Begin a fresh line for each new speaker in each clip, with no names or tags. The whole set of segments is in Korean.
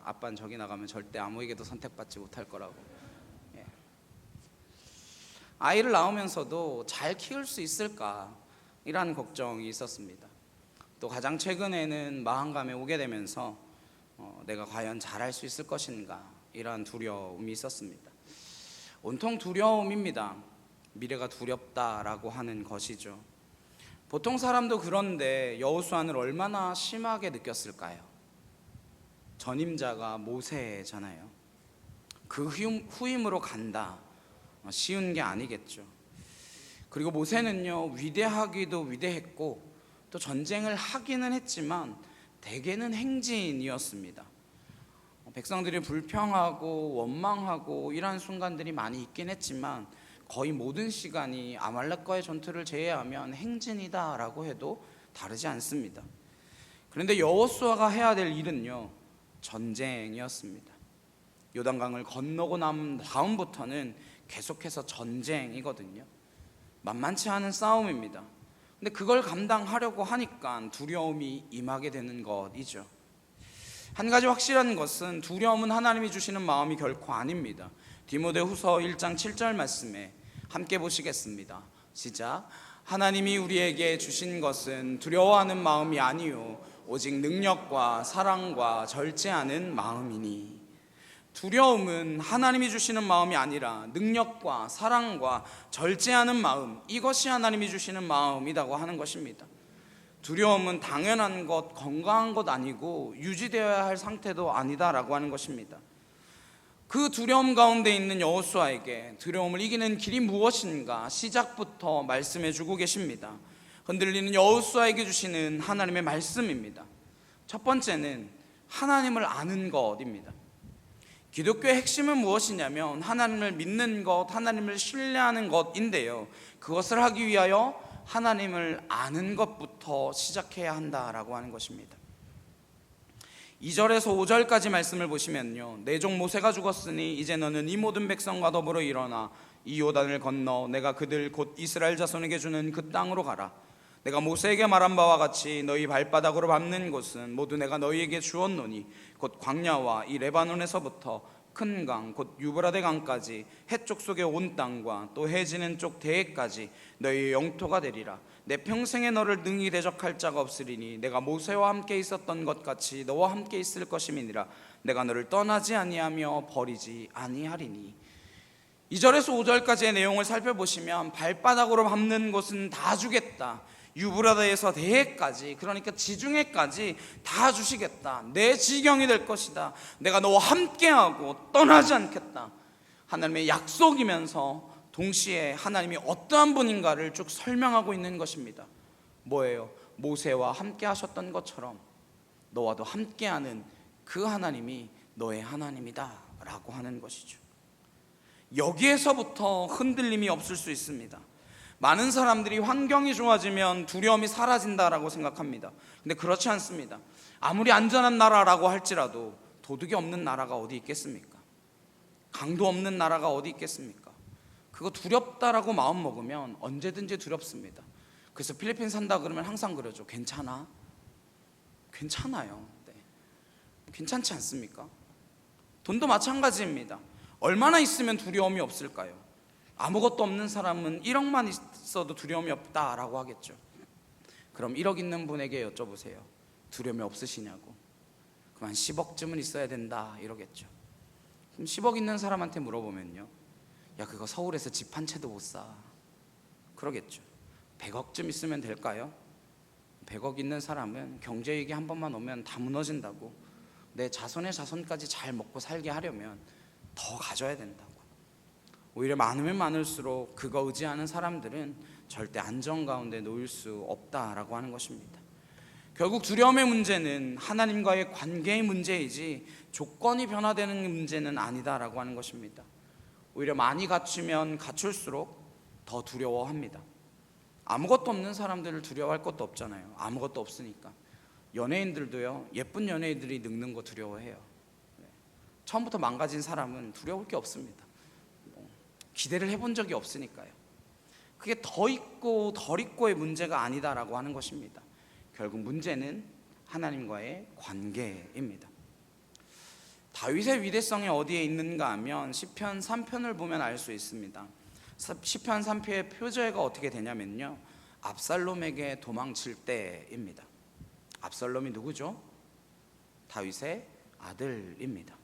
아빠는 저기 나가면 절대 아무에게도 선택받지 못할 거라고. 예. 아이를 낳으면서도 잘 키울 수 있을까 이라는 걱정이 있었습니다. 또 가장 최근에는 마흔감에 오게 되면서 내가 과연 잘할 수 있을 것인가 이러한 두려움이 있었습니다. 온통 두려움입니다. 미래가 두렵다라고 하는 것이죠. 보통 사람도 그런데 여호수아는 얼마나 심하게 느꼈을까요? 전임자가 모세잖아요. 그 후임으로 간다, 쉬운 게 아니겠죠. 그리고 모세는요, 위대하기도 위대했고 또 전쟁을 하기는 했지만 대개는 행진이었습니다. 백성들이 불평하고 원망하고 이러한 순간들이 많이 있긴 했지만 거의 모든 시간이 아말렉과의 전투를 제외하면 행진이다라고 해도 다르지 않습니다. 그런데 여호수아가 해야 될 일은요, 전쟁이었습니다. 요단강을 건너고 난 다음부터는 계속해서 전쟁이거든요. 만만치 않은 싸움입니다. 근데 그걸 감당하려고 하니까 두려움이 임하게 되는 것이죠. 한 가지 확실한 것은 두려움은 하나님이 주시는 마음이 결코 아닙니다. 디모데후서 1장 7절 말씀에 함께 보시겠습니다. 시작. 하나님이 우리에게 주신 것은 두려워하는 마음이 아니요 오직 능력과 사랑과 절제하는 마음이니. 두려움은 하나님이 주시는 마음이 아니라 능력과 사랑과 절제하는 마음, 이것이 하나님이 주시는 마음이라고 하는 것입니다. 두려움은 당연한 것, 건강한 것 아니고 유지되어야 할 상태도 아니다라고 하는 것입니다. 그 두려움 가운데 있는 여호수아에게 두려움을 이기는 길이 무엇인가 시작부터 말씀해 주고 계십니다. 흔들리는 여호수아에게 주시는 하나님의 말씀입니다. 첫 번째는 하나님을 아는 것입니다. 기독교의 핵심은 무엇이냐면 하나님을 믿는 것, 하나님을 신뢰하는 것인데요, 그것을 하기 위하여 하나님을 아는 것부터 시작해야 한다라고 하는 것입니다. 2절에서 5절까지 말씀을 보시면요, 내 종 모세가 죽었으니 이제 너는 이 모든 백성과 더불어 일어나 이 요단을 건너 내가 그들 곧 이스라엘 자손에게 주는 그 땅으로 가라. 내가 모세에게 말한 바와 같이 너희 발바닥으로 밟는 곳은 모두 내가 너희에게 주었노니 곧 광야와 이 레바논에서부터 큰 강 곧 유브라데 강까지 해쪽 속의 온 땅과 또 해지는 쪽 대해까지 너희의 영토가 되리라. 내 평생에 너를 능히 대적할 자가 없으리니 내가 모세와 함께 있었던 것 같이 너와 함께 있을 것임이니라. 내가 너를 떠나지 아니하며 버리지 아니하리니. 2절에서 5절까지의 내용을 살펴보시면 발바닥으로 밟는 곳은 다 주겠다, 유브라데에서 대해까지, 그러니까 지중해까지 다 주시겠다, 내 지경이 될 것이다, 내가 너와 함께하고 떠나지 않겠다, 하나님의 약속이면서 동시에 하나님이 어떠한 분인가를 쭉 설명하고 있는 것입니다. 뭐예요? 모세와 함께 하셨던 것처럼 너와도 함께하는 그 하나님이 너의 하나님이다 라고 하는 것이죠. 여기에서부터 흔들림이 없을 수 있습니다. 많은 사람들이 환경이 좋아지면 두려움이 사라진다라고 생각합니다. 근데 그렇지 않습니다. 아무리 안전한 나라라고 할지라도 도둑이 없는 나라가 어디 있겠습니까? 강도 없는 나라가 어디 있겠습니까? 그거 두렵다라고 마음 먹으면 언제든지 두렵습니다. 그래서 필리핀 산다 그러면 항상 그러죠. 괜찮아? 괜찮아요. 네. 괜찮지 않습니까? 돈도 마찬가지입니다. 얼마나 있으면 두려움이 없을까요? 아무것도 없는 사람은 1억만 있어도 두려움이 없다라고 하겠죠. 그럼 1억 있는 분에게 여쭤보세요. 두려움이 없으시냐고. 그럼 한 10억쯤은 있어야 된다 이러겠죠. 그럼 10억 있는 사람한테 물어보면요, 야 그거 서울에서 집 한 채도 못 사 그러겠죠. 100억쯤 있으면 될까요? 100억 있는 사람은 경제위기 한 번만 오면 다 무너진다고, 내 자손의 자손까지 잘 먹고 살게 하려면 더 가져야 된다고. 오히려 많으면 많을수록 그거 의지하는 사람들은 절대 안정 가운데 놓일 수 없다라고 하는 것입니다. 결국 두려움의 문제는 하나님과의 관계의 문제이지 조건이 변화되는 문제는 아니다라고 하는 것입니다. 오히려 많이 갖추면 갖출수록 더 두려워합니다. 아무것도 없는 사람들을 두려워할 것도 없잖아요. 아무것도 없으니까. 연예인들도요, 예쁜 연예인들이 늙는 거 두려워해요. 처음부터 망가진 사람은 두려울 게 없습니다. 기대를 해본 적이 없으니까요. 그게 더 있고 덜 있고의 문제가 아니다라고 하는 것입니다. 결국 문제는 하나님과의 관계입니다. 다윗의 위대성이 어디에 있는가 하면 시편 3편을 보면 알 수 있습니다. 시편 3편의 표제가 어떻게 되냐면요, 압살롬에게 도망칠 때입니다. 압살롬이 누구죠? 다윗의 아들입니다.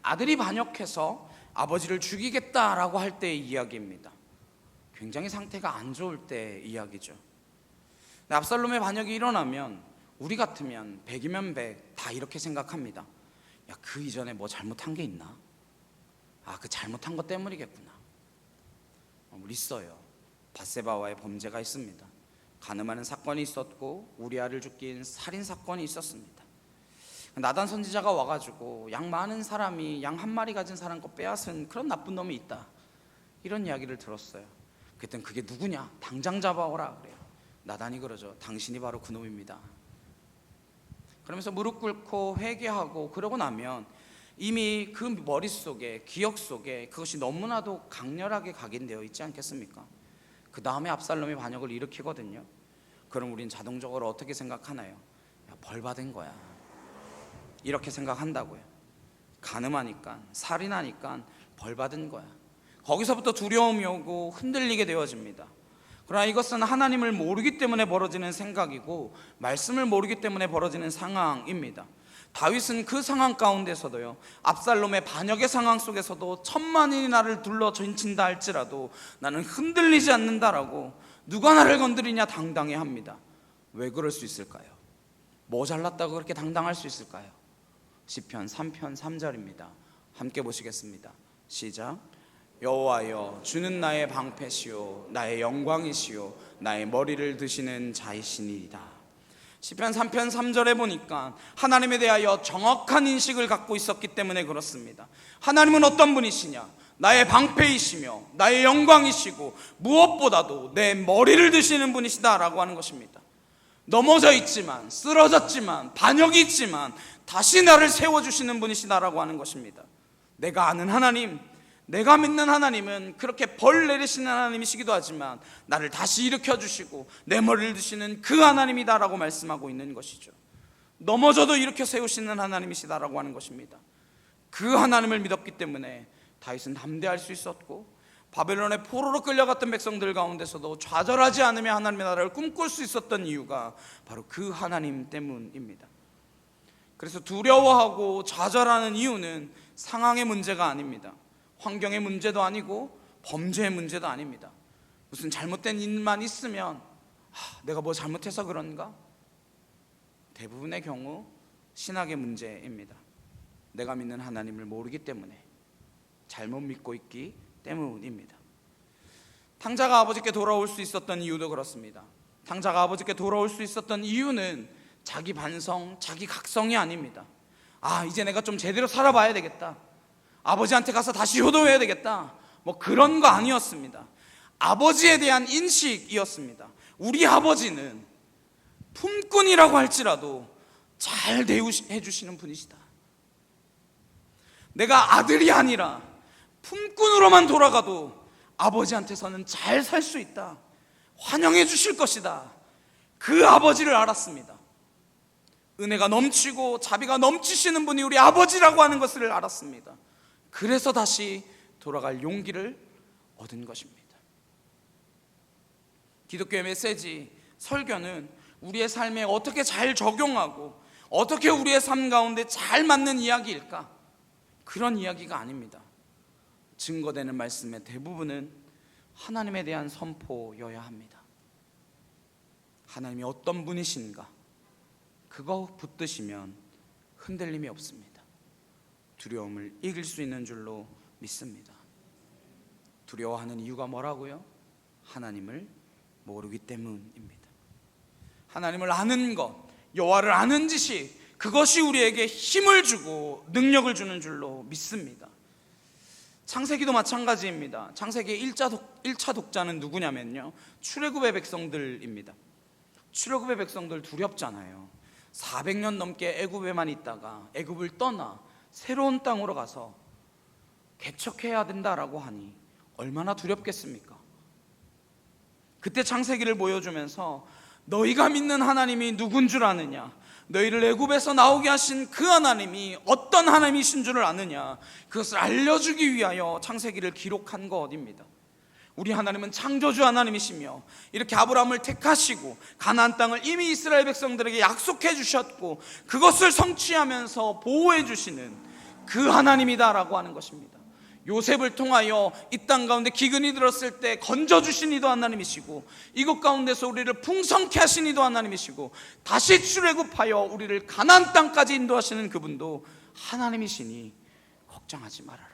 아들이 반역해서 아버지를 죽이겠다라고 할 때의 이야기입니다. 굉장히 상태가 안 좋을 때의 이야기죠. 근데 압살롬의 반역이 일어나면 우리 같으면 100이면 100 다 이렇게 생각합니다. 야, 그 이전에 뭐 잘못한 게 있나? 아, 그 잘못한 것 때문이겠구나. 있어요. 밧세바와의 범죄가 있습니다. 간음하는 사건이 있었고 우리아를 죽인 살인 사건이 있었습니다. 나단 선지자가 와가지고 양 많은 사람이 양 한 마리 가진 사람 거 빼앗은 그런 나쁜 놈이 있다, 이런 이야기를 들었어요. 그랬더니 그게 누구냐? 당장 잡아오라 그래요. 나단이 그러죠. 당신이 바로 그 놈입니다. 그러면서 무릎 꿇고 회개하고 그러고 나면 이미 그 머릿속에, 기억 속에 그것이 너무나도 강렬하게 각인되어 있지 않겠습니까? 그 다음에 압살롬이 반역을 일으키거든요. 그럼 우린 자동적으로 어떻게 생각하나요? 야, 벌 받은 거야, 이렇게 생각한다고요. 간음하니까, 살인하니까 벌 받은 거야. 거기서부터 두려움이 오고 흔들리게 되어집니다. 그러나 이것은 하나님을 모르기 때문에 벌어지는 생각이고 말씀을 모르기 때문에 벌어지는 상황입니다. 다윗은 그 상황 가운데서도요, 압살롬의 반역의 상황 속에서도 천만인이 나를 둘러 전친다 할지라도 나는 흔들리지 않는다라고, 누가 나를 건드리냐 당당해 합니다. 왜 그럴 수 있을까요? 뭐 잘났다고 그렇게 당당할 수 있을까요? 시편 3편 3절입니다. 함께 보시겠습니다. 시작. 여호와여, 주는 나의 방패시오 나의 영광이시오 나의 머리를 드시는 자이시니이다. 시편 3편 3절에 보니까 하나님에 대하여 정확한 인식을 갖고 있었기 때문에 그렇습니다. 하나님은 어떤 분이시냐? 나의 방패이시며 나의 영광이시고 무엇보다도 내 머리를 드시는 분이시다라고 하는 것입니다. 넘어져 있지만, 쓰러졌지만, 반역이 있지만 다시 나를 세워주시는 분이시다라고 하는 것입니다. 내가 아는 하나님, 내가 믿는 하나님은 그렇게 벌 내리시는 하나님이시기도 하지만 나를 다시 일으켜주시고 내 머리를 드시는 그 하나님이다라고 말씀하고 있는 것이죠. 넘어져도 일으켜 세우시는 하나님이시다라고 하는 것입니다. 그 하나님을 믿었기 때문에 다윗은 담대할 수 있었고, 바벨론의 포로로 끌려갔던 백성들 가운데서도 좌절하지 않으며 하나님의 나라를 꿈꿀 수 있었던 이유가 바로 그 하나님 때문입니다. 그래서 두려워하고 좌절하는 이유는 상황의 문제가 아닙니다. 환경의 문제도 아니고 범죄의 문제도 아닙니다. 무슨 잘못된 일만 있으면 내가 뭐 잘못해서 그런가? 대부분의 경우 신학의 문제입니다. 내가 믿는 하나님을 모르기 때문에, 잘못 믿고 있기 때문입니다. 탕자가 아버지께 돌아올 수 있었던 이유도 그렇습니다. 탕자가 아버지께 돌아올 수 있었던 이유는 자기 반성, 자기 각성이 아닙니다. 이제 내가 좀 제대로 살아봐야 되겠다, 아버지한테 가서 다시 효도해야 되겠다, 뭐 그런 거 아니었습니다. 아버지에 대한 인식이었습니다. 우리 아버지는 품꾼이라고 할지라도 잘 대우해 주시는 분이시다. 내가 아들이 아니라 품꾼으로만 돌아가도 아버지한테서는 잘 살 수 있다, 환영해 주실 것이다, 그 아버지를 알았습니다. 은혜가 넘치고 자비가 넘치시는 분이 우리 아버지라고 하는 것을 알았습니다. 그래서 다시 돌아갈 용기를 얻은 것입니다. 기독교의 메시지, 설교는 우리의 삶에 어떻게 잘 적용하고 어떻게 우리의 삶 가운데 잘 맞는 이야기일까? 그런 이야기가 아닙니다. 증거되는 말씀의 대부분은 하나님에 대한 선포여야 합니다. 하나님이 어떤 분이신가? 그거 붙드시면 흔들림이 없습니다. 두려움을 이길 수 있는 줄로 믿습니다. 두려워하는 이유가 뭐라고요? 하나님을 모르기 때문입니다. 하나님을 아는 것, 여호와를 아는 지식, 그것이 우리에게 힘을 주고 능력을 주는 줄로 믿습니다. 창세기도 마찬가지입니다. 창세기의 1차 독자는 누구냐면요, 출애굽의 백성들입니다. 출애굽의 백성들 두렵잖아요. 400년 넘게 애굽에만 있다가 애굽을 떠나 새로운 땅으로 가서 개척해야 된다라고 하니 얼마나 두렵겠습니까? 그때 창세기를 보여주면서 너희가 믿는 하나님이 누군 줄 아느냐? 너희를 애굽에서 나오게 하신 그 하나님이 어떤 하나님이신 줄을 아느냐, 그것을 알려주기 위하여 창세기를 기록한 것입니다. 우리 하나님은 창조주 하나님이시며 이렇게 아브라함을 택하시고 가나안 땅을 이미 이스라엘 백성들에게 약속해 주셨고 그것을 성취하면서 보호해 주시는 그 하나님이다라고 하는 것입니다. 요셉을 통하여 이 땅 가운데 기근이 들었을 때 건져주신 이도 하나님이시고 이곳 가운데서 우리를 풍성케 하신 이도 하나님이시고 다시 출애굽하여 우리를 가나안 땅까지 인도하시는 그분도 하나님이시니 걱정하지 말아라,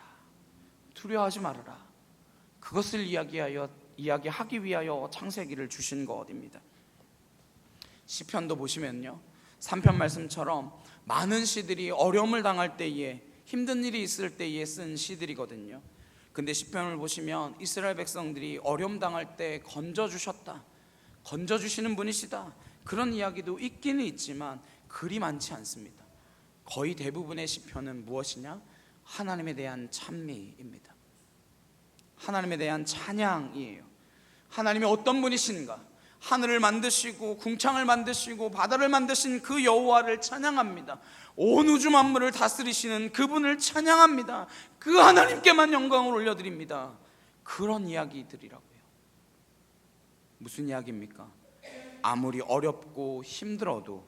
두려워하지 말아라. 그것을 이야기하기 위하여 창세기를 주신 것입니다. 시편도 보시면요, 3편 말씀처럼 많은 시들이 어려움을 당할 때에, 힘든 일이 있을 때에 쓴 시들이거든요. 근데 시편을 보시면 이스라엘 백성들이 어려움 당할 때 건져주셨다, 건져주시는 분이시다, 그런 이야기도 있기는 있지만 그리 많지 않습니다. 거의 대부분의 시편은 무엇이냐? 하나님에 대한 찬미입니다. 하나님에 대한 찬양이에요. 하나님이 어떤 분이신가, 하늘을 만드시고 궁창을 만드시고 바다를 만드신 그 여호와를 찬양합니다. 온 우주 만물을 다스리시는 그분을 찬양합니다. 그 하나님께만 영광을 올려드립니다. 그런 이야기들이라고요. 무슨 이야기입니까? 아무리 어렵고 힘들어도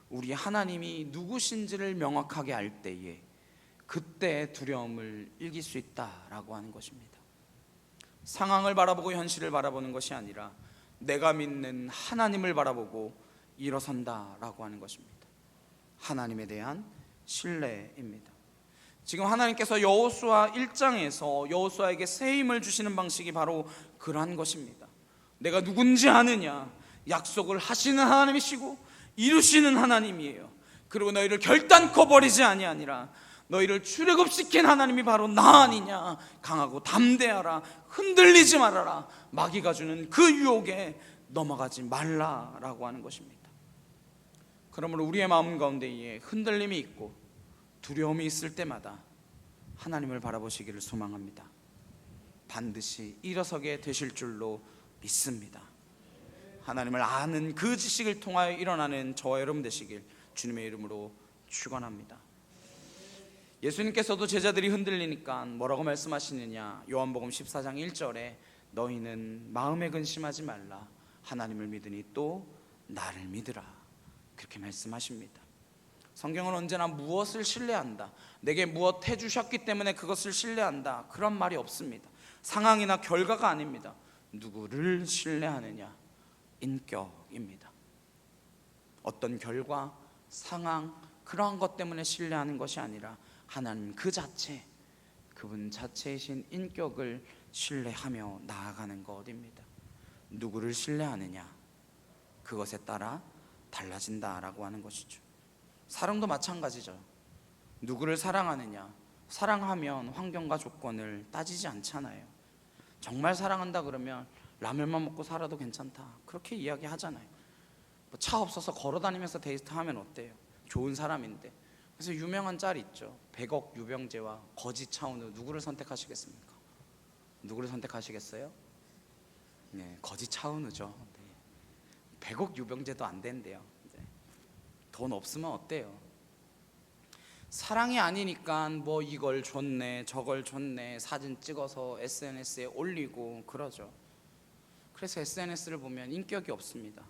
우리 하나님이 누구신지를 명확하게 알 때에 그때 두려움을 이길 수 있다라고 하는 것입니다. 상황을 바라보고 현실을 바라보는 것이 아니라 내가 믿는 하나님을 바라보고 일어선다라고 하는 것입니다. 하나님에 대한 신뢰입니다. 지금 하나님께서 여호수아 1장에서 여호수아에게 새 힘을 주시는 방식이 바로 그러한 것입니다. 내가 누군지 아느냐? 약속을 하시는 하나님이시고 이루시는 하나님이에요. 그리고 너희를 결단코 버리지 아니하니라. 너희를 출애굽시킨 하나님이 바로 나 아니냐? 강하고 담대하라, 흔들리지 말아라, 마귀가 주는 그 유혹에 넘어가지 말라라고 하는 것입니다. 그러므로 우리의 마음 가운데에 흔들림이 있고 두려움이 있을 때마다 하나님을 바라보시기를 소망합니다. 반드시 일어서게 되실 줄로 믿습니다. 하나님을 아는 그 지식을 통하여 일어나는 저와 여러분 되시길 주님의 이름으로 축원합니다. 예수님께서도 제자들이 흔들리니까 뭐라고 말씀하시느냐? 요한복음 14장 1절에 너희는 마음에 근심하지 말라, 하나님을 믿으니 또 나를 믿으라, 그렇게 말씀하십니다. 성경은 언제나 무엇을 신뢰한다, 내게 무엇 해주셨기 때문에 그것을 신뢰한다, 그런 말이 없습니다. 상황이나 결과가 아닙니다. 누구를 신뢰하느냐? 인격입니다. 어떤 결과, 상황, 그러한 것 때문에 신뢰하는 것이 아니라 하나님 그 자체, 그분 자체이신 인격을 신뢰하며 나아가는 것입니다. 누구를 신뢰하느냐, 그것에 따라 달라진다라고 하는 것이죠. 사랑도 마찬가지죠. 누구를 사랑하느냐, 사랑하면 환경과 조건을 따지지 않잖아요. 정말 사랑한다 그러면 라면만 먹고 살아도 괜찮다, 그렇게 이야기하잖아요. 뭐 차 없어서 걸어다니면서 데이트하면 어때요? 좋은 사람인데. 그래서 유명한 짤 있죠. 100억 유병재와 거지 차은우, 누구를 선택하시겠습니까? 누구를 선택하시겠어요? 네, 거지 차은우죠. 네. 100억 유병재도 안 된대요. 네. 돈 없으면 어때요? 사랑이 아니니까 뭐 이걸 줬네 저걸 줬네 사진 찍어서 SNS에 올리고 그러죠. 그래서 SNS를 보면 인격이 없습니다.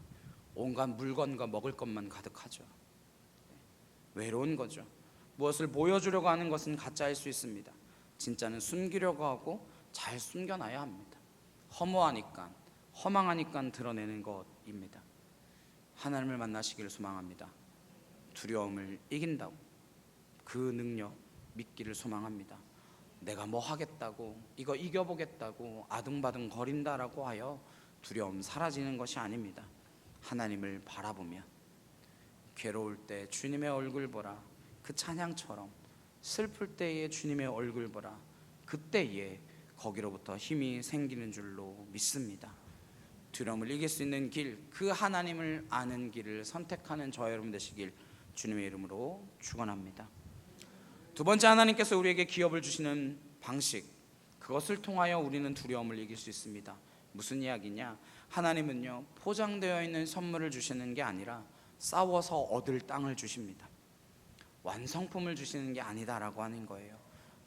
온갖 물건과 먹을 것만 가득하죠. 외로운 거죠. 무엇을 보여주려고 하는 것은 가짜일 수 있습니다. 진짜는 숨기려고 하고 잘 숨겨놔야 합니다. 허무하니까, 허망하니까 드러내는 것입니다. 하나님을 만나시기를 소망합니다. 두려움을 이긴다고, 그 능력 믿기를 소망합니다. 내가 뭐 하겠다고, 이거 이겨보겠다고 아둥바둥 거린다라고 하여 두려움 사라지는 것이 아닙니다. 하나님을 바라보면 괴로울 때 주님의 얼굴 보라, 그 찬양처럼 슬플 때에 주님의 얼굴 보라, 그때에 거기로부터 힘이 생기는 줄로 믿습니다. 두려움을 이길 수 있는 길, 그 하나님을 아는 길을 선택하는 저와 여러분 되시길 주님의 이름으로 축원합니다. 두 번째, 하나님께서 우리에게 기업을 주시는 방식, 그것을 통하여 우리는 두려움을 이길 수 있습니다. 무슨 이야기냐? 하나님은요, 포장되어 있는 선물을 주시는 게 아니라 싸워서 얻을 땅을 주십니다. 완성품을 주시는 게 아니다라고 하는 거예요.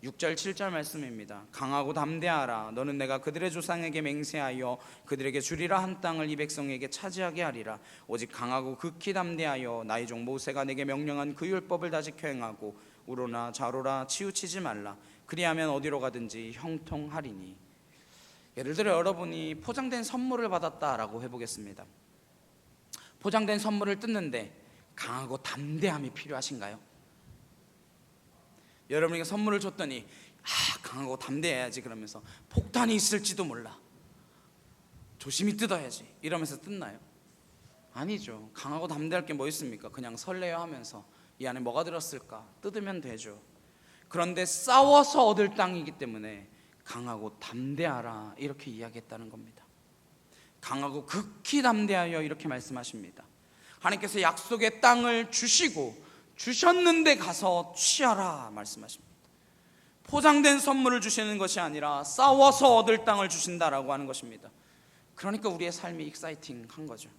6절 7절 말씀입니다. 강하고 담대하라. 너는 내가 그들의 조상에게 맹세하여 그들에게 주리라 한 땅을 이 백성에게 차지하게 하리라. 오직 강하고 극히 담대하여 나의 종 모세가 내게 명령한 그 율법을 다 지켜 행하고 우로나 좌로나 치우치지 말라. 그리하면 어디로 가든지 형통하리니. 예를 들어 여러분이 포장된 선물을 받았다라고 해보겠습니다. 포장된 선물을 뜯는데 강하고 담대함이 필요하신가요? 여러분에게 선물을 줬더니 강하고 담대해야지 그러면서 폭탄이 있을지도 몰라, 조심히 뜯어야지 이러면서 뜯나요? 아니죠. 강하고 담대할 게 뭐 있습니까? 그냥 설레어 하면서 이 안에 뭐가 들었을까 뜯으면 되죠. 그런데 싸워서 얻을 땅이기 때문에 강하고 담대하라 이렇게 이야기했다는 겁니다. 강하고 극히 담대하여 이렇게 말씀하십니다. 하나님께서 약속의 땅을 주셨는데 가서 취하라 말씀하십니다. 포장된 선물을 주시는 것이 아니라 싸워서 얻을 땅을 주신다라고 하는 것입니다. 그러니까 우리의 삶이 익사이팅한 거죠.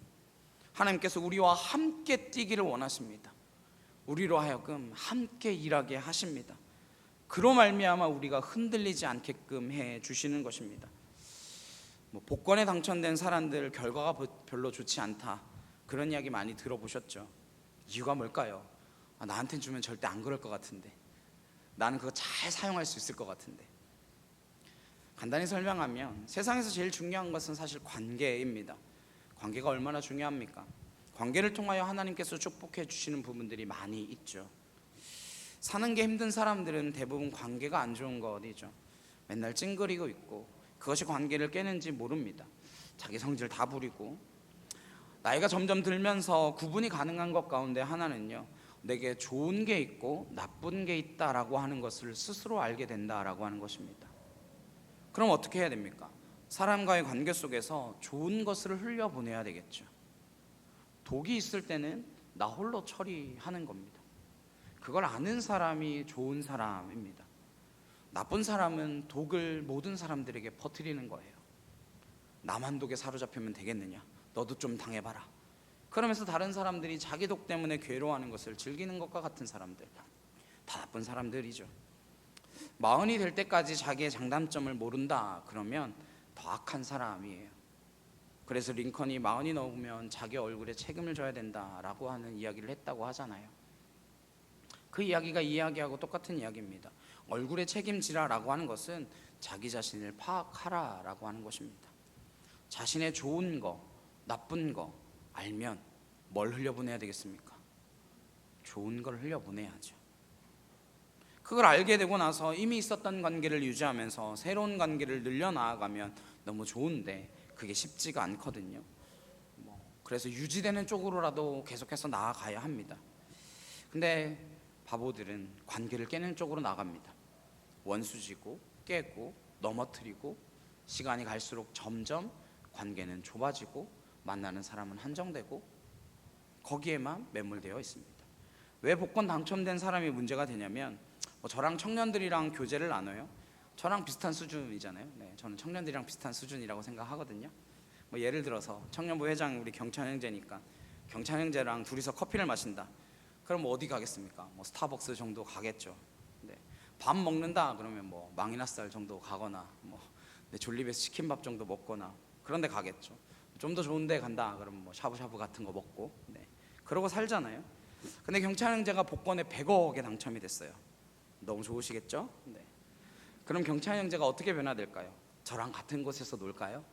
하나님께서 우리와 함께 뛰기를 원하십니다. 우리로 하여금 함께 일하게 하십니다. 그로 말미암아 우리가 흔들리지 않게끔 해 주시는 것입니다. 복권에 당첨된 사람들 결과가 별로 좋지 않다, 그런 이야기 많이 들어보셨죠? 이유가 뭘까요? 나한텐 주면 절대 안 그럴 것 같은데, 나는 그거 잘 사용할 수 있을 것 같은데. 간단히 설명하면 세상에서 제일 중요한 것은 사실 관계입니다. 관계가 얼마나 중요합니까? 관계를 통하여 하나님께서 축복해 주시는 부분들이 많이 있죠. 사는 게 힘든 사람들은 대부분 관계가 안 좋은 거이죠. 맨날 찡그리고 있고 그것이 관계를 깨는지 모릅니다. 자기 성질 다 부리고. 나이가 점점 들면서 구분이 가능한 것 가운데 하나는요, 내게 좋은 게 있고 나쁜 게 있다라고 하는 것을 스스로 알게 된다라고 하는 것입니다. 그럼 어떻게 해야 됩니까? 사람과의 관계 속에서 좋은 것을 흘려보내야 되겠죠. 독이 있을 때는 나 홀로 처리하는 겁니다. 그걸 아는 사람이 좋은 사람입니다. 나쁜 사람은 독을 모든 사람들에게 퍼뜨리는 거예요. 나만 독에 사로잡히면 되겠느냐, 너도 좀 당해봐라. 그러면서 다른 사람들이 자기 독 때문에 괴로워하는 것을 즐기는 것과 같은 사람들, 다 나쁜 사람들이죠. 마흔이 될 때까지 자기의 장단점을 모른다 그러면 더 악한 사람이에요. 그래서 링컨이 마흔이 넘으면 자기 얼굴에 책임을 져야 된다라고 하는 이야기를 했다고 하잖아요. 그 이야기가 이 이야기하고 똑같은 이야기입니다. 얼굴에 책임지라라고 하는 것은 자기 자신을 파악하라라고 하는 것입니다. 자신의 좋은 거, 나쁜 거 알면 뭘 흘려보내야 되겠습니까? 좋은 걸 흘려보내야죠. 그걸 알게 되고 나서 이미 있었던 관계를 유지하면서 새로운 관계를 늘려나아가면 너무 좋은데 그게 쉽지가 않거든요. 그래서 유지되는 쪽으로라도 계속해서 나아가야 합니다. 근데 바보들은 관계를 깨는 쪽으로 나갑니다. 원수지고 깨고 넘어뜨리고 시간이 갈수록 점점 관계는 좁아지고 만나는 사람은 한정되고 거기에만 매몰되어 있습니다. 왜 복권 당첨된 사람이 문제가 되냐면 저랑 청년들이랑 교제를 나눠요. 저랑 비슷한 수준이잖아요. 네, 저는 청년들이랑 비슷한 수준이라고 생각하거든요. 예를 들어서 청년부 회장 우리 경찬 형제니까 경찬 형제랑 둘이서 커피를 마신다. 그럼 어디 가겠습니까? 스타벅스 정도 가겠죠. 네. 밥 먹는다 그러면 망이나살 정도 가거나 졸립에서 치킨밥 정도 먹거나 그런 데 가겠죠. 좀 더 좋은 데 간다 그러면 샤브샤브 같은 거 먹고, 네, 그러고 살잖아요. 근데 경찬 형제가 복권에 100억에 당첨이 됐어요. 너무 좋으시겠죠? 네. 그럼 경찬 형제가 어떻게 변화될까요? 저랑 같은 곳에서 놀까요?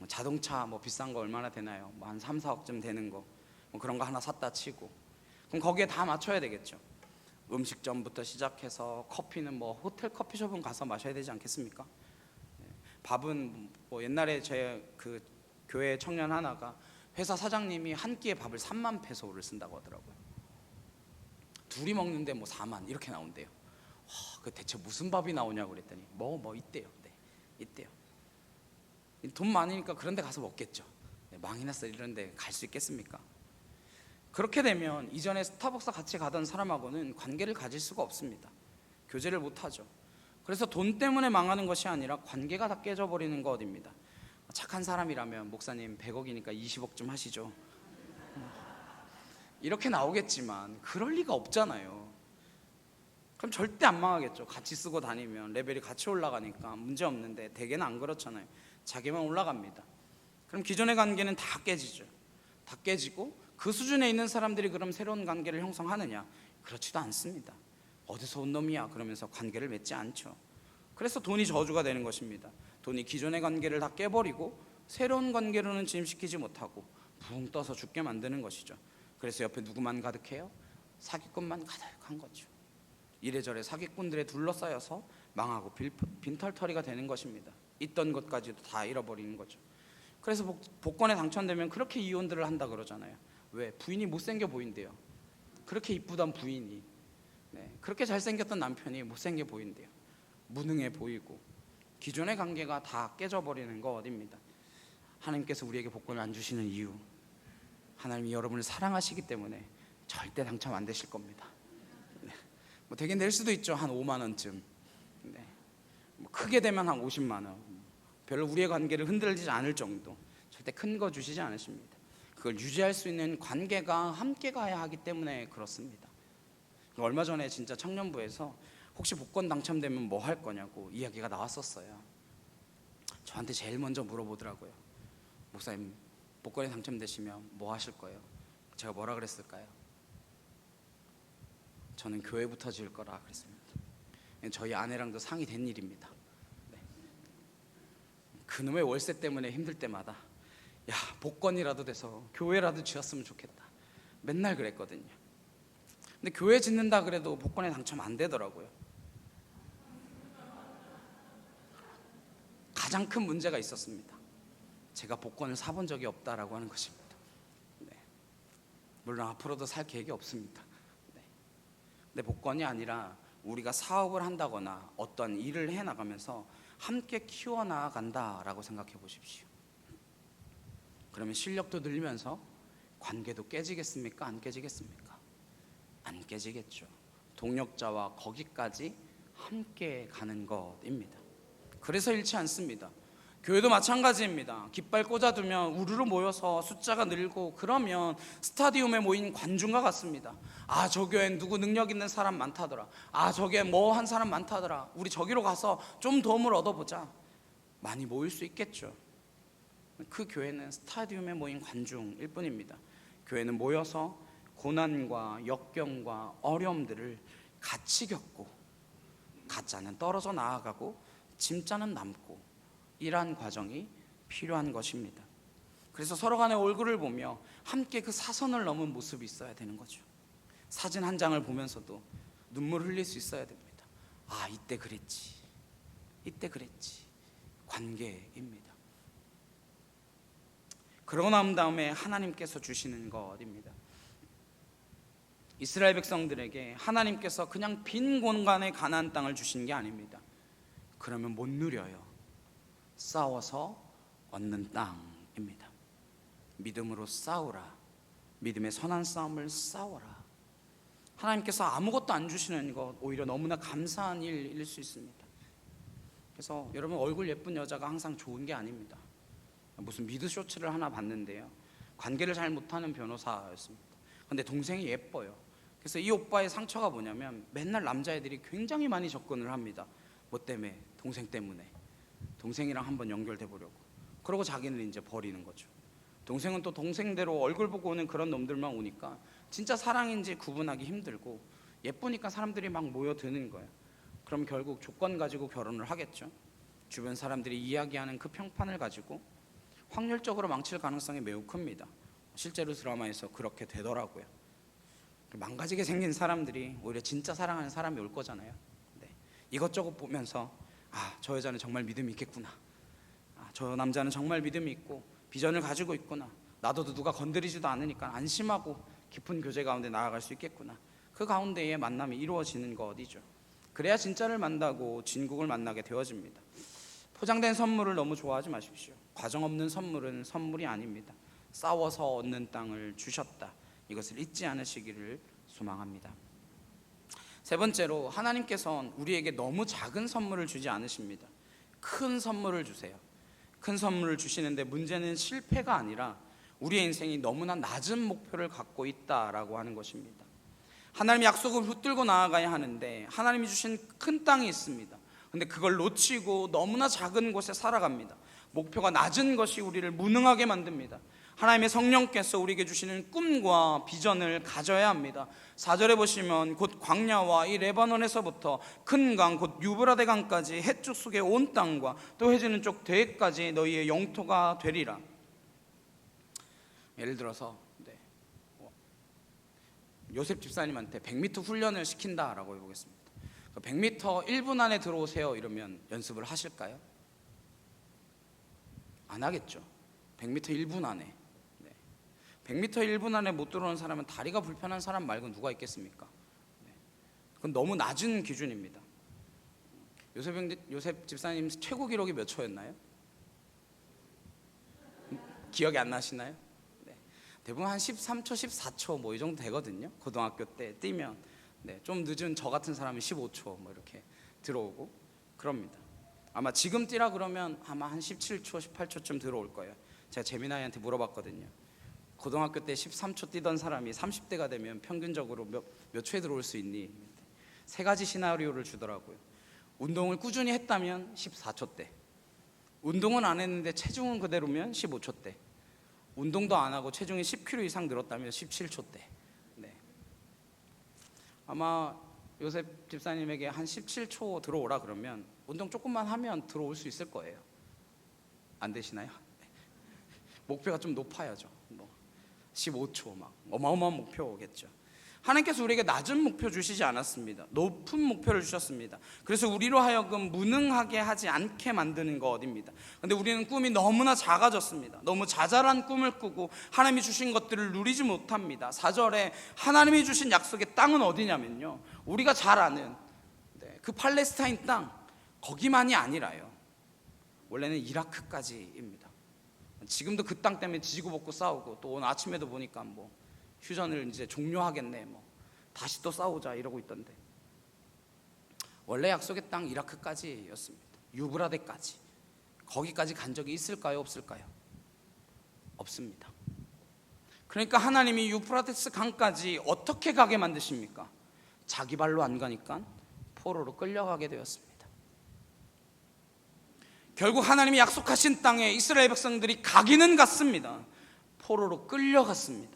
자동차 비싼 거 얼마나 되나요? 한 3, 4억쯤 되는 거 그런 거 하나 샀다 치고, 그럼 거기에 다 맞춰야 되겠죠. 음식점부터 시작해서 커피는 호텔 커피숍은 가서 마셔야 되지 않겠습니까? 네. 밥은 옛날에 제 그 교회 청년 하나가 회사 사장님이 한 끼에 밥을 3만 페소를 쓴다고 하더라고요. 둘이 먹는데 4만 이렇게 나온대요. 그 대체 무슨 밥이 나오냐고 그랬더니 있대요. 네, 있대요. 돈 많으니까 그런 데 가서 먹겠죠. 네, 망이나살 이런 데 갈 수 있겠습니까? 그렇게 되면 이전에 스타벅스 같이 가던 사람하고는 관계를 가질 수가 없습니다. 교제를 못하죠. 그래서 돈 때문에 망하는 것이 아니라 관계가 다 깨져버리는 것입니다. 착한 사람이라면 목사님 100억이니까 20억 좀 하시죠. 이렇게 나오겠지만 그럴 리가 없잖아요. 그럼 절대 안 망하겠죠. 같이 쓰고 다니면 레벨이 같이 올라가니까 문제 없는데, 대개는 안 그렇잖아요. 자기만 올라갑니다. 그럼 기존의 관계는 다 깨지죠. 다 깨지고 그 수준에 있는 사람들이 그럼 새로운 관계를 형성하느냐? 그렇지도 않습니다. 어디서 온 놈이야 그러면서 관계를 맺지 않죠. 그래서 돈이 저주가 되는 것입니다. 돈이 기존의 관계를 다 깨버리고 새로운 관계로는 진입시키지 못하고 붕 떠서 죽게 만드는 것이죠. 그래서 옆에 누구만 가득해요? 사기꾼만 가득한 거죠. 이래저래 사기꾼들에 둘러싸여서 망하고 빈털터리가 되는 것입니다. 있던 것까지도 다 잃어버리는 거죠. 그래서 복권에 당첨되면 그렇게 이혼들을 한다 그러잖아요. 왜? 부인이 못생겨 보인대요. 그렇게 이쁘던 부인이, 그렇게 잘생겼던 남편이 못생겨 보인대요. 무능해 보이고 기존의 관계가 다 깨져버리는 것입니다. 하나님께서 우리에게 복권을 안 주시는 이유, 하나님이 여러분을 사랑하시기 때문에 절대 당첨 안 되실 겁니다. 뭐 되긴 될 수도 있죠. 한 5만 원쯤. 뭐 크게 되면 한 50만 원. 별로 우리의 관계를 흔들리지 않을 정도. 절대 큰 거 주시지 않으십니다. 그걸 유지할 수 있는 관계가 함께 가야 하기 때문에 그렇습니다. 얼마 전에 진짜 청년부에서 혹시 복권 당첨되면 뭐 할 거냐고 이야기가 나왔었어요. 저한테 제일 먼저 물어보더라고요. 목사님, 복권에 당첨되시면 뭐 하실 거예요? 제가 뭐라 그랬을까요? 저는 교회부터 지을 거라 그랬습니다. 저희 아내랑도 상의된 일입니다. 그놈의 월세 때문에 힘들 때마다 야, 복권이라도 돼서 교회라도 지었으면 좋겠다 맨날 그랬거든요. 근데 교회 짓는다 그래도 복권에 당첨 안 되더라고요. 가장 큰 문제가 있었습니다. 제가 복권을 사본 적이 없다라고 하는 것입니다. 물론 앞으로도 살 계획이 없습니다. 근데 복권이 아니라 우리가 사업을 한다거나 어떤 일을 해나가면서 함께 키워나간다라고 생각해 보십시오. 그러면 실력도 늘면서 관계도 깨지겠습니까? 안 깨지겠습니까? 안 깨지겠죠. 동력자와 거기까지 함께 가는 것입니다. 그래서 잃지 않습니다. 교회도 마찬가지입니다. 깃발 꽂아두면 우르르 모여서 숫자가 늘고 그러면 스타디움에 모인 관중과 같습니다. 아, 저 교회엔 누구 능력 있는 사람 많다더라. 아, 저기에 뭐 한 사람 많다더라. 우리 저기로 가서 좀 도움을 얻어보자. 많이 모일 수 있겠죠. 그 교회는 스타디움에 모인 관중일 뿐입니다. 교회는 모여서 고난과 역경과 어려움들을 같이 겪고 가짜는 떨어져 나아가고 짐자는 남고 이러한 과정이 필요한 것입니다. 그래서 서로 간의 얼굴을 보며 함께 그 사선을 넘은 모습이 있어야 되는 거죠. 사진 한 장을 보면서도 눈물 흘릴 수 있어야 됩니다. 아, 이때 그랬지, 이때 그랬지. 관계입니다. 그러고 난 다음에 하나님께서 주시는 것입니다. 이스라엘 백성들에게 하나님께서 그냥 빈 공간에 가나안 땅을 주신 게 아닙니다. 그러면 못 누려요. 싸워서 얻는 땅입니다. 믿음으로 싸우라. 믿음의 선한 싸움을 싸워라. 하나님께서 아무것도 안 주시는 것 오히려 너무나 감사한 일일 수 있습니다. 그래서 여러분, 얼굴 예쁜 여자가 항상 좋은 게 아닙니다. 무슨 미드 쇼츠를 하나 봤는데요, 관계를 잘 못하는 변호사였습니다. 근데 동생이 예뻐요. 그래서 이 오빠의 상처가 뭐냐면 맨날 남자애들이 굉장히 많이 접근을 합니다. 뭐 때문에? 동생 때문에. 동생이랑 한번 연결돼 보려고. 그러고 자기는 이제 버리는 거죠. 동생은 또 동생대로 얼굴 보고 오는 그런 놈들만 오니까 진짜 사랑인지 구분하기 힘들고 예쁘니까 사람들이 막 모여드는 거예요. 그럼 결국 조건 가지고 결혼을 하겠죠. 주변 사람들이 이야기하는 그 평판을 가지고 확률적으로 망칠 가능성이 매우 큽니다. 실제로 드라마에서 그렇게 되더라고요. 망가지게 생긴 사람들이 오히려 진짜 사랑하는 사람이 올 거잖아요. 이것저것 보면서 아, 저 여자는 정말 믿음이 있겠구나. 아, 저 남자는 정말 믿음이 있고 비전을 가지고 있구나. 나도 누가 건드리지도 않으니까 안심하고 깊은 교제 가운데 나아갈 수 있겠구나. 그 가운데에 만남이 이루어지는 것이죠. 그래야 진짜를 만나고 진국을 만나게 되어집니다. 포장된 선물을 너무 좋아하지 마십시오. 과정 없는 선물은 선물이 아닙니다. 싸워서 얻는 땅을 주셨다. 이것을 잊지 않으시기를 소망합니다. 세 번째로, 하나님께서는 우리에게 너무 작은 선물을 주지 않으십니다. 큰 선물을 주세요. 큰 선물을 주시는데 문제는 실패가 아니라 우리의 인생이 너무나 낮은 목표를 갖고 있다라고 하는 것입니다. 하나님의 약속을 붙들고 나아가야 하는데 하나님이 주신 큰 땅이 있습니다. 근데 그걸 놓치고 너무나 작은 곳에 살아갑니다. 목표가 낮은 것이 우리를 무능하게 만듭니다. 하나님의 성령께서 우리에게 주시는 꿈과 비전을 가져야 합니다. 4절에 보시면 곧 광야와 이 레바논에서부터 큰 강 곧 유브라데 강까지 해쪽 속의 온 땅과 또 해지는 쪽 대해까지 너희의 영토가 되리라. 예를 들어서 요셉 집사님한테 100m 훈련을 시킨다라고 해보겠습니다. 100m 1분 안에 들어오세요 이러면 연습을 하실까요? 안 하겠죠. 100m 1분 안에 100m 1분 안에 못 들어오는 사람은 다리가 불편한 사람 말고 누가 있겠습니까? 그건 너무 낮은 기준입니다. 요셉 집사님 최고 기록이 몇 초였나요? 기억이 안 나시나요? 대부분 한 13초, 14초 뭐 이 정도 되거든요. 고등학교 때 뛰면 좀 늦은 저 같은 사람은 15초 뭐 이렇게 들어오고 그럽니다. 아마 지금 뛰라 그러면 아마 한 17초, 18초쯤 들어올 거예요. 제가 재민아이한테 물어봤거든요. 고등학교 때 13초 뛰던 사람이 30대가 되면 평균적으로 몇 초에 들어올 수 있니? 세 가지 시나리오를 주더라고요. 운동을 꾸준히 했다면 14초 대, 운동은 안 했는데 체중은 그대로면 15초 대, 운동도 안 하고 체중이 10kg 이상 늘었다면 17초 대. 아마 요셉 집사님에게 한 17초 들어오라 그러면 운동 조금만 하면 들어올 수 있을 거예요. 안 되시나요? 목표가 좀 높아야죠. 15초 막 어마어마한 목표겠죠. 하나님께서 우리에게 낮은 목표 주시지 않았습니다. 높은 목표를 주셨습니다. 그래서 우리로 하여금 무능하게 하지 않게 만드는 것입니다. 그런데 우리는 꿈이 너무나 작아졌습니다. 너무 자잘한 꿈을 꾸고 하나님이 주신 것들을 누리지 못합니다. 4절에 하나님이 주신 약속의 땅은 어디냐면요, 우리가 잘 아는 그 팔레스타인 땅, 거기만이 아니라요, 원래는 이라크까지입니다. 지금도 그 땅 때문에 지지고 볶고 싸우고, 또 오늘 아침에도 보니까 뭐 휴전을 이제 종료하겠네, 뭐 다시 또 싸우자 이러고 있던데, 원래 약속의 땅 이라크까지였습니다. 유브라데까지. 거기까지 간 적이 있을까요, 없을까요? 없습니다. 그러니까 하나님이 유프라테스 강까지 어떻게 가게 만드십니까? 자기 발로 안 가니까 포로로 끌려가게 되었습니다. 결국 하나님이 약속하신 땅에 이스라엘 백성들이 가기는 갔습니다. 포로로 끌려갔습니다.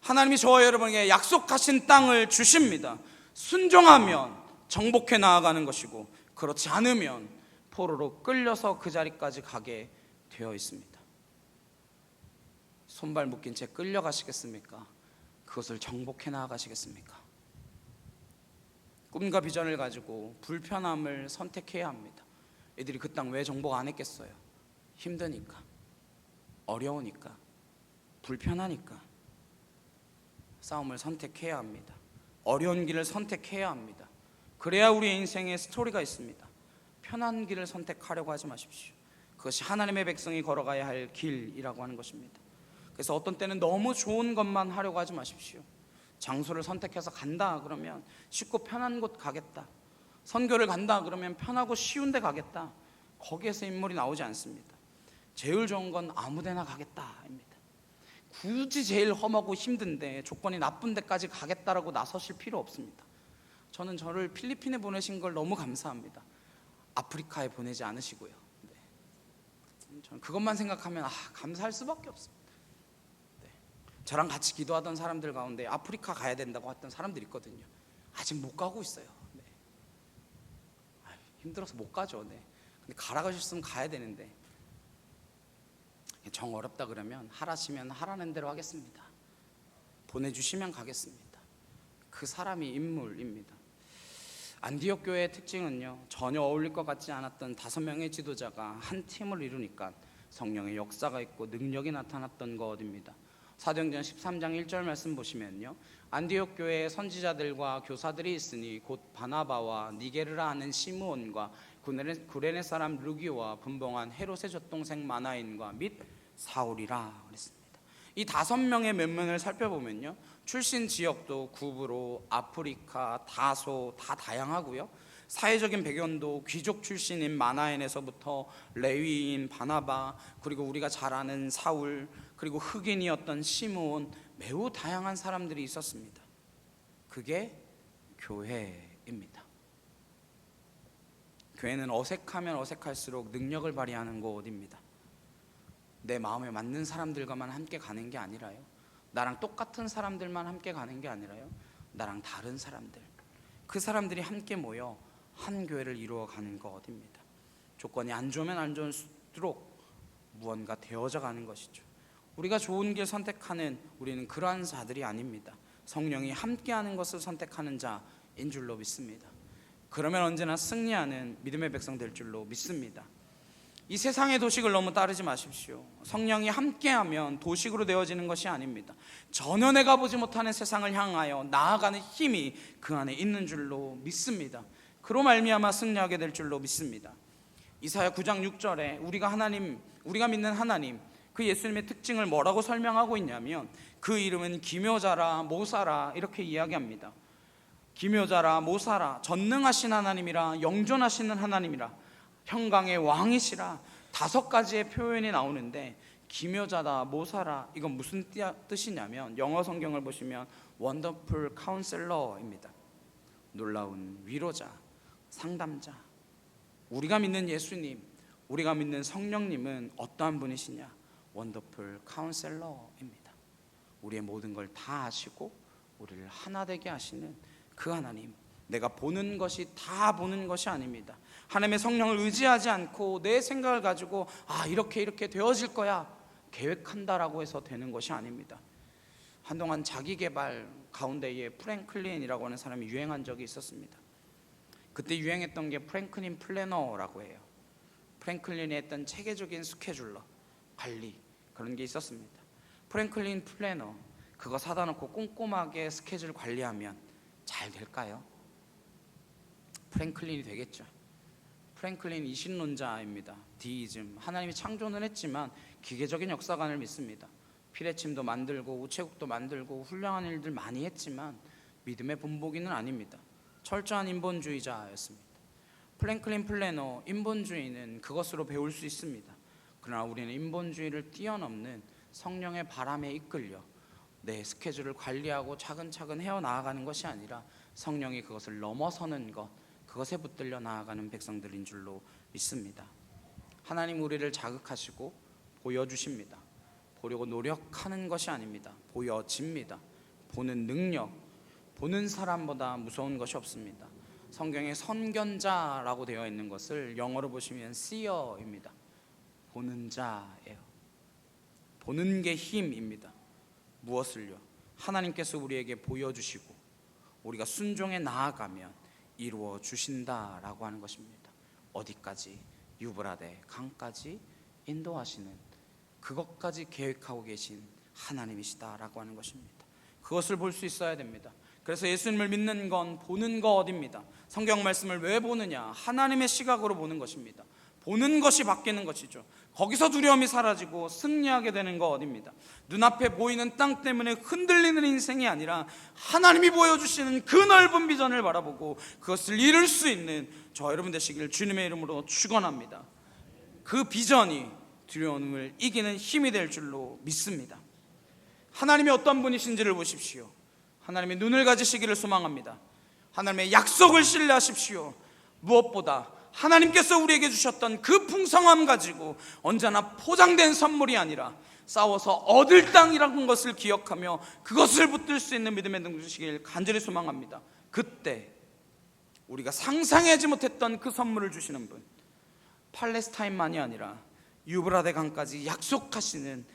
하나님이 저와 여러분에게 약속하신 땅을 주십니다. 순종하면 정복해 나아가는 것이고, 그렇지 않으면 포로로 끌려서 그 자리까지 가게 되어 있습니다. 손발 묶인 채 끌려가시겠습니까? 그것을 정복해 나아가시겠습니까? 꿈과 비전을 가지고 불편함을 선택해야 합니다. 애들이 그 땅 왜 정복 안 했겠어요? 힘드니까, 어려우니까, 불편하니까. 싸움을 선택해야 합니다. 어려운 길을 선택해야 합니다. 그래야 우리의 인생에 스토리가 있습니다. 편한 길을 선택하려고 하지 마십시오. 그것이 하나님의 백성이 걸어가야 할 길이라고 하는 것입니다. 그래서 어떤 때는 너무 좋은 것만 하려고 하지 마십시오. 장소를 선택해서 간다 그러면 쉽고 편한 곳 가겠다, 선교를 간다 그러면 편하고 쉬운 데 가겠다, 거기에서 인물이 나오지 않습니다. 제일 좋은 건 아무 데나 가겠다입니다. 굳이 제일 험하고 힘든데 조건이 나쁜 데까지 가겠다라고 나서실 필요 없습니다. 저는 저를 필리핀에 보내신 걸 너무 감사합니다. 아프리카에 보내지 않으시고요. 저는 그것만 생각하면 감사할 수밖에 없습니다. 저랑 같이 기도하던 사람들 가운데 아프리카 가야 된다고 했던 사람들이 있거든요. 아직 못 가고 있어요. 힘들어서 못 가죠. 근데 가라고 하셨으면 가야 되는데, 정 어렵다 그러면 하라시면 하라는 대로 하겠습니다. 보내주시면 가겠습니다. 그 사람이 인물입니다. 안디옥 교회의 특징은요, 전혀 어울릴 것 같지 않았던 5명의 지도자가 한 팀을 이루니까 성령의 역사가 있고 능력이 나타났던 것입니다. 사도행전 13장 1절 말씀 보시면요, 안디옥 교회에 선지자들과 교사들이 있으니 곧 바나바와 니게르라 하는 시므온과 구레네 사람 루기오와 분봉한 헤롯의 젖동생 마나인과 및 사울이라 그랬습니다. 이 5명의 면면을 살펴보면요, 출신 지역도 구브로, 아프리카, 다소 다 다양하고요, 사회적인 배경도 귀족 출신인 마나엔에서부터 레위인 바나바, 그리고 우리가 잘 아는 사울, 그리고 흑인이었던 시므온, 매우 다양한 사람들이 있었습니다. 그게 교회입니다. 교회는 어색하면 어색할수록 능력을 발휘하는 곳입니다. 내 마음에 맞는 사람들과만 함께 가는 게 아니라요, 나랑 똑같은 사람들만 함께 가는 게 아니라요, 나랑 다른 사람들, 그 사람들이 함께 모여 한 교회를 이루어가는 것입니다. 조건이 안 좋으면 안 좋을수록 무언가 되어져 가는 것이죠. 우리가 좋은 길 선택하는 우리는 그러한 자들이 아닙니다. 성령이 함께하는 것을 선택하는 자인 줄로 믿습니다. 그러면 언제나 승리하는 믿음의 백성 될 줄로 믿습니다. 이 세상의 도식을 너무 따르지 마십시오. 성령이 함께하면 도식으로 되어지는 것이 아닙니다. 전혀 내가 보지 못하는 세상을 향하여 나아가는 힘이 그 안에 있는 줄로 믿습니다. 그로 말미암아 승리하게 될 줄로 믿습니다. 이사야 9장 6절에 우리가 믿는 하나님, 그 예수님의 특징을 뭐라고 설명하고 있냐면, 그 이름은 기묘자라 모사라 이렇게 이야기합니다. 기묘자라 모사라, 전능하신 하나님이라, 영존하시는 하나님이라, 평강의 왕이시라, 5가지의 표현이 나오는데, 기묘자다 모사라, 이건 무슨 뜻이냐면, 영어 성경을 보시면 원더풀 카운셀러입니다. 놀라운 위로자, 상담자. 우리가 믿는 예수님, 우리가 믿는 성령님은 어떠한 분이시냐? 원더풀 카운셀러입니다. 우리의 모든 걸 다 아시고 우리를 하나 되게 하시는 그 하나님, 내가 보는 것이 다 보는 것이 아닙니다. 하나님의 성령을 의지하지 않고 내 생각을 가지고 이렇게 되어질 거야 계획한다라고 해서 되는 것이 아닙니다. 한동안 자기개발 가운데에 프랭클린이라고 하는 사람이 유행한 적이 있었습니다. 그때 유행했던 게 프랭클린 플래너라고 해요. 프랭클린이 했던 체계적인 스케줄러, 관리, 그런 게 있었습니다. 프랭클린 플래너, 그거 사다 놓고 꼼꼼하게 스케줄 관리하면 잘 될까요? 프랭클린이 되겠죠. 프랭클린 이신론자입니다. 디이즘, 하나님이 창조는 했지만 기계적인 역사관을 믿습니다. 피레침도 만들고 우체국도 만들고 훌륭한 일들 많이 했지만 믿음의 본보기는 아닙니다. 철저한 인본주의자였습니다. 프랭클린 플래너, 인본주의는 그것으로 배울 수 있습니다. 그러나 우리는 인본주의를 뛰어넘는 성령의 바람에 이끌려 내 스케줄을 관리하고 차근차근 헤어나가는 것이 아니라 성령이 그것을 넘어서는 것, 그것에 붙들려 나아가는 백성들인 줄로 믿습니다. 하나님 우리를 자극하시고 보여주십니다. 보려고 노력하는 것이 아닙니다. 보여집니다. 보는 능력, 보는 사람보다 무서운 것이 없습니다. 성경에 선견자라고 되어 있는 것을 영어로 보시면 seer입니다. 보는 자예요. 보는 게 힘입니다. 무엇을요? 하나님께서 우리에게 보여주시고 우리가 순종해 나아가면 이루어 주신다라고 하는 것입니다. 어디까지? 유브라데 강까지 인도하시는, 그것까지 계획하고 계신 하나님이시다라고 하는 것입니다. 그것을 볼 수 있어야 됩니다. 그래서 예수님을 믿는 건 보는 것입니다. 성경 말씀을 왜 보느냐? 하나님의 시각으로 보는 것입니다. 보는 것이 바뀌는 것이죠. 거기서 두려움이 사라지고 승리하게 되는 것입니다. 눈앞에 보이는 땅 때문에 흔들리는 인생이 아니라 하나님이 보여주시는 그 넓은 비전을 바라보고 그것을 이룰 수 있는 저 여러분 되시기를 주님의 이름으로 축원합니다. 그 비전이 두려움을 이기는 힘이 될 줄로 믿습니다. 하나님이 어떤 분이신지를 보십시오. 하나님의 눈을 가지시기를 소망합니다. 하나님의 약속을 신뢰하십시오. 무엇보다 하나님께서 우리에게 주셨던 그 풍성함 가지고 언제나 포장된 선물이 아니라 싸워서 얻을 땅이라는 것을 기억하며 그것을 붙들 수 있는 믿음의 등 주시길 간절히 소망합니다. 그때 우리가 상상하지 못했던 그 선물을 주시는 분, 팔레스타인만이 아니라 유브라데 강까지 약속하시는